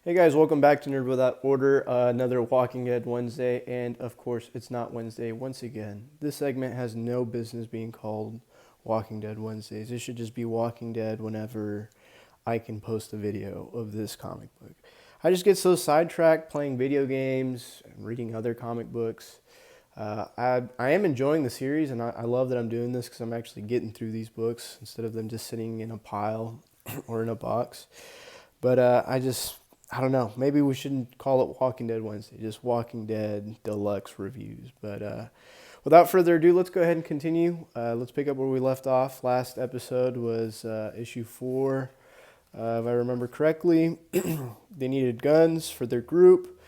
Hey guys, welcome back to Nerd Without Order, another Walking Dead Wednesday, and of course, it's not Wednesday once again. This segment has no business being called Walking Dead Wednesdays. It should just be Walking Dead whenever I can post a video of this comic book. I just get so sidetracked playing video games, and reading other comic books. I am enjoying the series, and I love that I'm doing this because I'm actually getting through these books instead of them just sitting in a pile or in a box. But I don't know. Maybe we shouldn't call it Walking Dead Wednesday, just Walking Dead Deluxe reviews. But without further ado, let's go ahead and continue. Let's pick up where we left off. Last episode was issue 4. If I remember correctly, they needed guns for their group.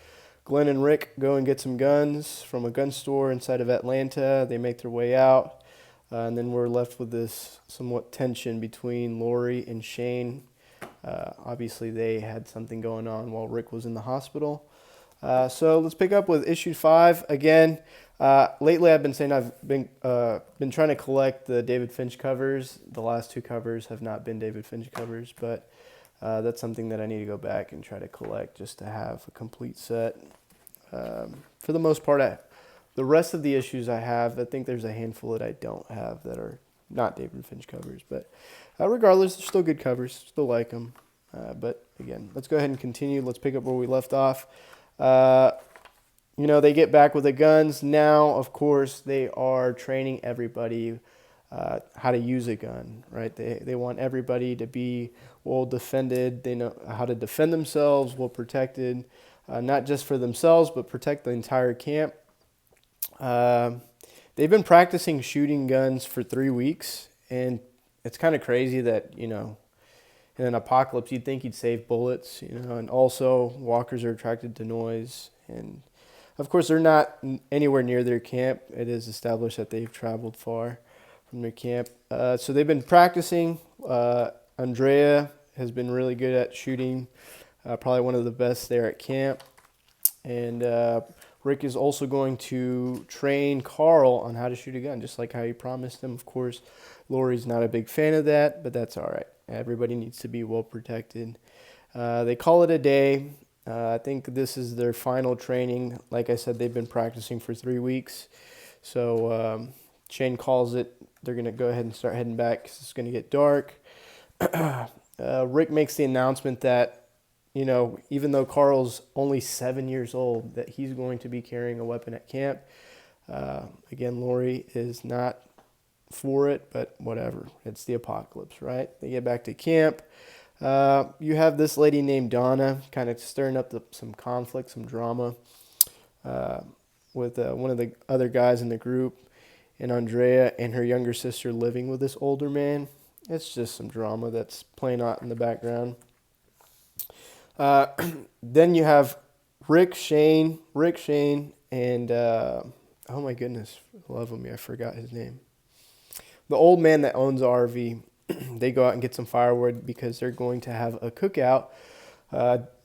Glenn and Rick go and get some guns from a gun store inside of Atlanta. They make their way out. And then we're left with this somewhat tension between Lori and Shane. Obviously, they had something going on while Rick was in the hospital. So let's pick up with issue 5 again. Lately, I've been saying I've been trying to collect the David Finch covers. The last 2 covers have not been David Finch covers, but that's something that I need to go back and try to collect just to have a complete set. For the most part, the rest of the issues I have, I think there's a handful that I don't have that are not David Finch covers, but regardless, they're still good covers. Still like them. But again, let's go ahead and continue. Let's pick up where we left off. They get back with the guns. Now, of course, they are training everybody how to use a gun, right? They want everybody to be well defended. They know how to defend themselves, well protected, not just for themselves, but protect the entire camp. They've been practicing shooting guns for 3 weeks, and it's kind of crazy that, in an apocalypse, you'd think you'd save bullets, and also walkers are attracted to noise. And of course, they're not anywhere near their camp. It is established that they've traveled far from their camp. So they've been practicing. Andrea has been really good at shooting, probably one of the best there at camp. And Rick is also going to train Carl on how to shoot a gun, just like how he promised him. Of course, Lori's not a big fan of that, but that's all right. Everybody needs to be well protected. They call it a day. I think this is their final training. Like I said, they've been practicing for 3 weeks. So Shane calls it. They're going to go ahead and start heading back because it's going to get dark. Rick makes the announcement that, even though Carl's only 7 years old, that he's going to be carrying a weapon at camp. Again, Lori is not for it, but whatever. It's the apocalypse, right? They get back to camp. You have this lady named Donna kind of stirring up some conflict, some drama with one of the other guys in the group, and Andrea and her younger sister living with this older man. It's just some drama that's playing out in the background. Then you have Rick, Shane, and oh my goodness, love him. I forgot his name. The old man that owns the RV. They go out and get some firewood because they're going to have a cookout.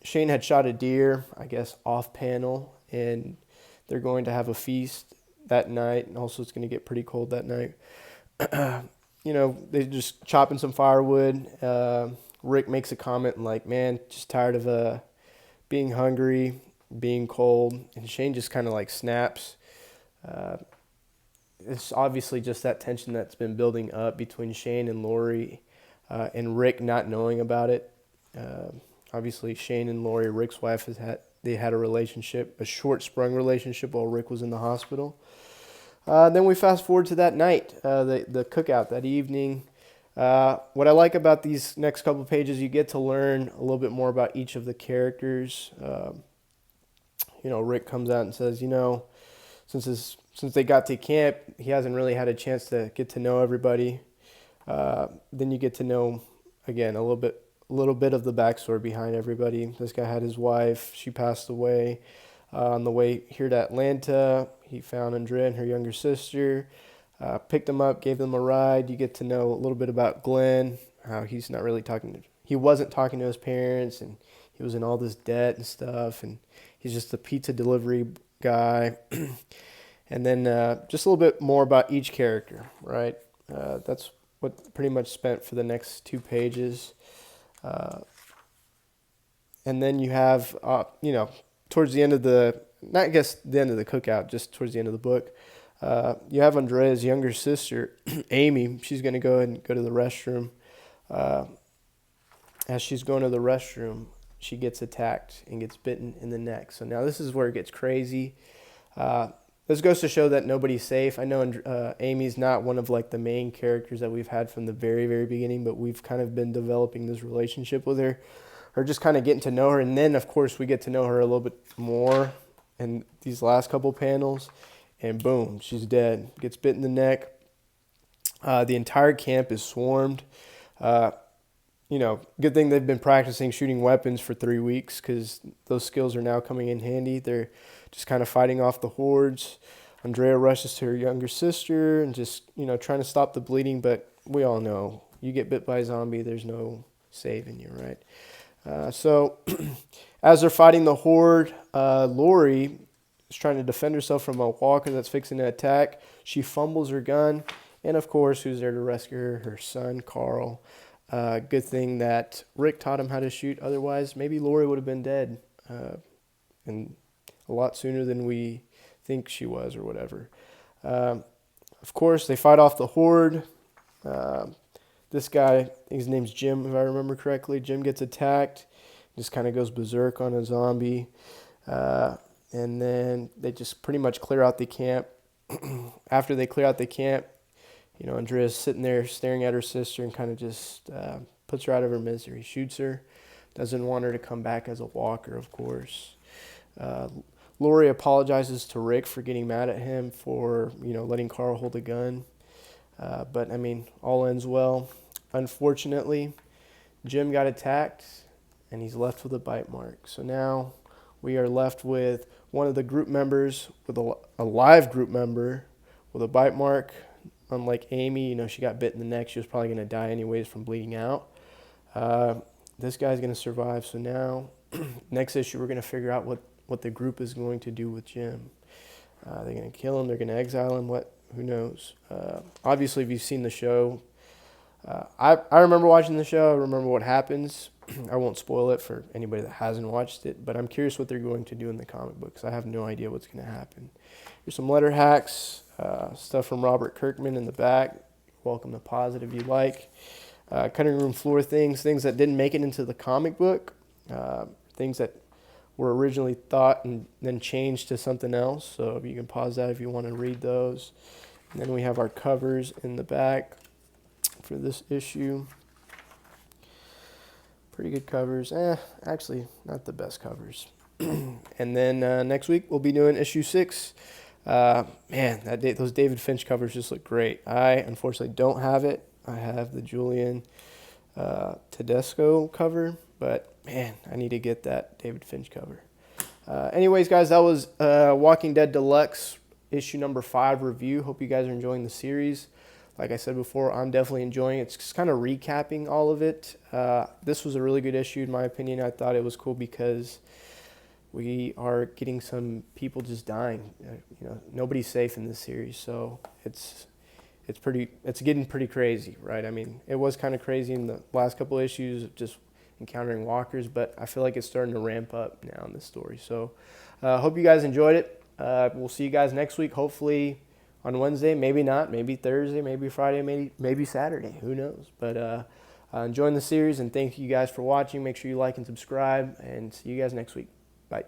Shane had shot a deer, I guess, off panel, and they're going to have a feast that night. And also, it's going to get pretty cold that night. They're just chopping some firewood. Rick makes a comment like, man, just tired of being hungry, being cold. And Shane just kind of like snaps. It's obviously just that tension that's been building up between Shane and Lori and Rick not knowing about it. Obviously, Shane and Lori, Rick's wife, they had a relationship, a short-sprung relationship while Rick was in the hospital. Then we fast forward to that night, the cookout that evening. What I like about these next couple of pages, you get to learn a little bit more about each of the characters. Rick comes out and says, since they got to camp, he hasn't really had a chance to get to know everybody. Then you get to know, again, a little bit of the backstory behind everybody. This guy had his wife. She passed away. On the way here to Atlanta, he found Andrea and her younger sister, picked them up, gave them a ride. You get to know a little bit about Glenn, how he wasn't talking to his parents, and he was in all this debt and stuff, and he's just a pizza delivery guy. And then just a little bit more about each character, right? That's what pretty much spent for the next 2 pages. And then you have, towards the end of the, not I guess the end of the cookout, just towards the end of the book, you have Andrea's younger sister, Amy. She's going to go and go to the restroom. As she's going to the restroom, she gets attacked and gets bitten in the neck. So now this is where it gets crazy. This goes to show that nobody's safe. I know Amy's not one of like the main characters that we've had from the very, very beginning, but we've kind of been developing this relationship with her, or just kind of getting to know her. And then, of course, we get to know her a little bit more in these last couple panels. And boom, she's dead. Gets bit in the neck. The entire camp is swarmed. Good thing they've been practicing shooting weapons for 3 weeks, because those skills are now coming in handy. They're just kind of fighting off the hordes. Andrea rushes to her younger sister and just, trying to stop the bleeding. But we all know, you get bit by a zombie, there's no saving you, right? So as they're fighting the horde, Lori is trying to defend herself from a walker that's fixing to attack. She fumbles her gun. And, of course, who's there to rescue her? Her son, Carl. Good thing that Rick taught him how to shoot. Otherwise, maybe Lori would have been dead, and a lot sooner than we think she was, or whatever. Of course, they fight off the horde. This guy, I think his name's Jim, if I remember correctly. Jim gets attacked, just kind of goes berserk on a zombie. And then they just pretty much clear out the camp. After they clear out the camp, Andrea's sitting there staring at her sister and kind of just puts her out of her misery. Shoots her. Doesn't want her to come back as a walker, of course. Lori apologizes to Rick for getting mad at him for, letting Carl hold a gun. But, all ends well. Unfortunately, Jim got attacked, and he's left with a bite mark. So now we are left with one of the group members, with a live group member with a bite mark. Unlike Amy, she got bit in the neck. She was probably going to die anyways from bleeding out. This guy's going to survive. So now, next issue, we're going to figure out what the group is going to do with Jim. They're going to kill him. They're going to exile him. Who knows? Obviously, if you've seen the show, I remember watching the show. I remember what happens. I won't spoil it for anybody that hasn't watched it, but I'm curious what they're going to do in the comic books. I have no idea what's going to happen. Here's some letter hacks. Stuff from Robert Kirkman in the back. Welcome to pause it if you like. Cutting room floor things that didn't make it into the comic book. Things that were originally thought and then changed to something else. So you can pause that if you want to read those. And then we have our covers in the back for this issue. Pretty good covers. Actually, not the best covers. And then next week we'll be doing issue 6. Those David Finch covers just look great. I unfortunately don't have it. I have the Julian Tedesco cover, but man, I need to get that David Finch cover. Anyways, guys, that was Walking Dead Deluxe issue number 5 review. Hope you guys are enjoying the series. Like I said before, I'm definitely enjoying it. It's just kind of recapping all of it. This was a really good issue in my opinion. I thought it was cool because we are getting some people just dying. Nobody's safe in this series, so it's getting pretty crazy, right? It was kind of crazy in the last couple of issues of just encountering walkers, but I feel like it's starting to ramp up now in this story. So hope you guys enjoyed it. We'll see you guys next week, hopefully on Wednesday, maybe not, maybe Thursday, maybe Friday, maybe Saturday, who knows? But enjoying the series, and thank you guys for watching. Make sure you like and subscribe, and see you guys next week. Bye.